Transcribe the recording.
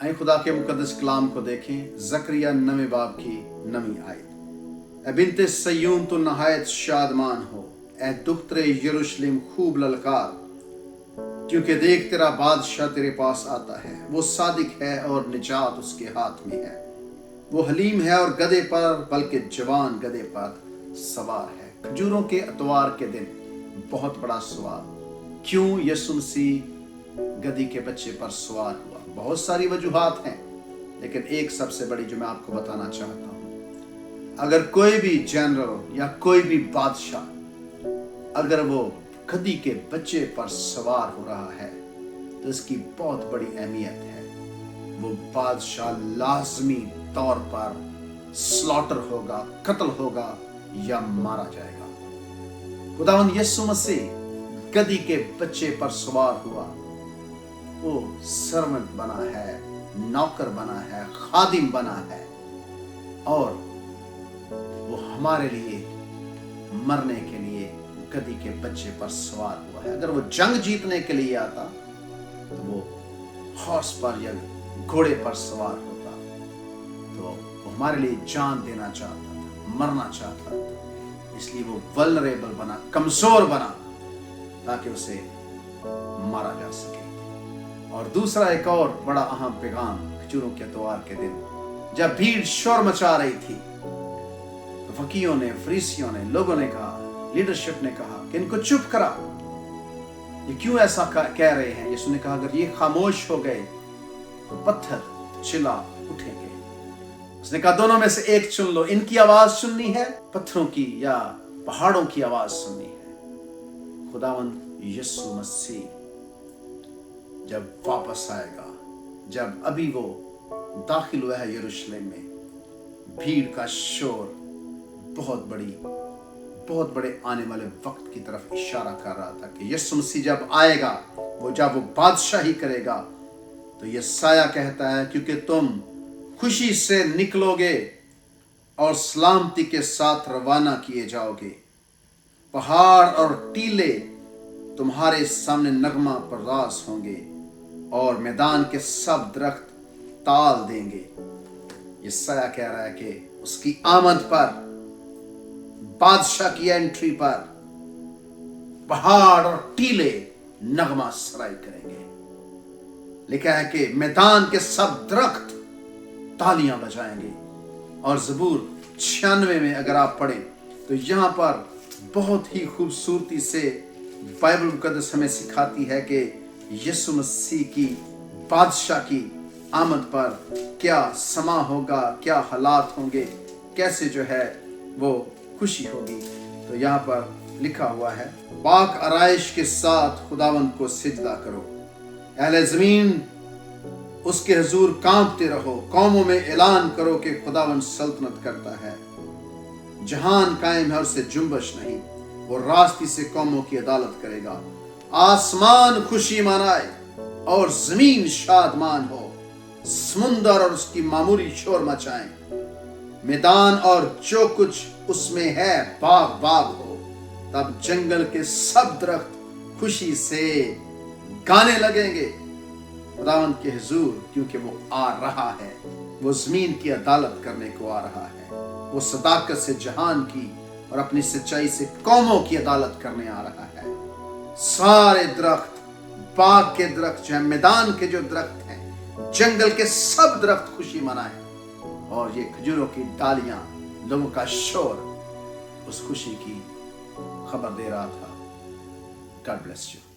आए खुदा के मुकद्दस कलाम को देखें। ज़करिया 9 बाब की 9 आयत। ए बिन्ते सय्यून तो नहायत शादमान हो, ए दुख्तरे यरूशलेम खूब ललकार, क्योंकि देख तेरा बादशाह तेरे पास आता है। वो सादिक है और निजात उसके हाथ में है। वो हलीम है और गधे पर, बल्कि जवान गधे पर सवार है। खजूरों के अतवार के दिन बहुत बड़ा सवाल। क्यों यीशु मसीह गधी के बच्चे पर सवार हुआ? बहुत सारी वजूहात हैं, लेकिन एक सबसे बड़ी जो मैं आपको बताना चाहता हूं, अगर कोई भी जनरल या कोई भी बादशाह अगर वो गधी के बच्चे पर सवार हो रहा है तो इसकी बहुत बड़ी अहमियत है। वो बादशाह लाजमी तौर पर स्लॉटर होगा, कत्ल होगा या मारा जाएगा। खुदावंद यीशु मसीह गधी के बच्चे पर सवार हुआ। वो सर्वेंट बना है, नौकर बना है, खादिम बना है, और वो हमारे लिए मरने के लिए गधी के बच्चे पर सवार हुआ है। अगर वो जंग जीतने के लिए आता तो वो हॉर्स पर या घोड़े पर सवार होता, तो वो हमारे लिए जान देना चाहता था, मरना चाहता था। इसलिए वो वल्नरेबल बना, कमजोर बना, ताकि उसे मारा जा सके। और दूसरा एक और बड़ा अहम पैगाम खजूरों के त्योहार के दिन, जब भीड़ शोर मचा रही थी तो फकीरों ने, फरीसियों ने, लोगों ने कहा, लीडरशिप ने कहा कि इनको चुप करा, ये क्यों ऐसा कह रहे हैं? यीशु ने कहा अगर ये खामोश हो गए तो पत्थर चिल्ला उठेंगे। उसने कहा दोनों में से एक चुन लो, इनकी आवाज सुननी है पत्थरों की या पहाड़ों की आवाज सुननी है। खुदावंद यीशु मसीह जब वापस आएगा, जब अभी वो दाखिल हुआ है यरूशलेम में, भीड़ का शोर बहुत बड़े आने वाले वक्त की तरफ इशारा कर रहा था कि यीशु मसीह जब आएगा, जब वो बादशाही करेगा, तो यशायाह कहता है क्योंकि तुम खुशी से निकलोगे और सलामती के साथ रवाना किए जाओगे। पहाड़ और टीले तुम्हारे सामने नगमा बर्दाश्त होंगे और मैदान के सब दरख्त ताल देंगे। यशायाह कह रहा है कि उसकी आमद पर, बादशाह की एंट्री पर, पहाड़ और टीले नगमा सराय करेंगे। लिखा है कि मैदान के सब दरख्त तालियां बजाएंगे। और ज़बूर 96 में अगर आप पढ़ें तो यहां पर बहुत ही खूबसूरती से बाइबल मुकद्दस हमें सिखाती है कि यीशु मसीह की बादशाह की आमद पर क्या समा होगा, क्या हालात होंगे, कैसे जो है वो खुशी होगी। तो यहाँ पर लिखा हुआ है, पाक आराइश के साथ खुदावंद को सिजदा करो, अहले ज़मीन उसके हुजूर कांपते रहो। कौमों में ऐलान करो कि खुदावंद सल्तनत करता है, जहान कायम है और उससे जुम्बश नहीं। वो रास्ती से कौमों की अदालत करेगा। आसमान खुशी मनाए और जमीन शादमान हो। समुंदर और उसकी मामूरी शोर मचाएं। मैदान और जो कुछ उसमें है बाग बाग हो। तब जंगल के सब दरख्त खुशी से गाने लगेंगे खुदावंद के हुजूर, क्योंकि वो आ रहा है। वो जमीन की अदालत करने को आ रहा है। वो सदाकत से जहान की और अपनी सच्चाई से कौमों की अदालत करने आ रहा है। सारे दरख्त, बाग के दरख्त जो है, मैदान के जो दरख्त हैं, जंगल के सब दरख्त खुशी मनाएं। और ये खजूरों की डालियां, लोगों का शोर उस खुशी की खबर दे रहा था। God bless you.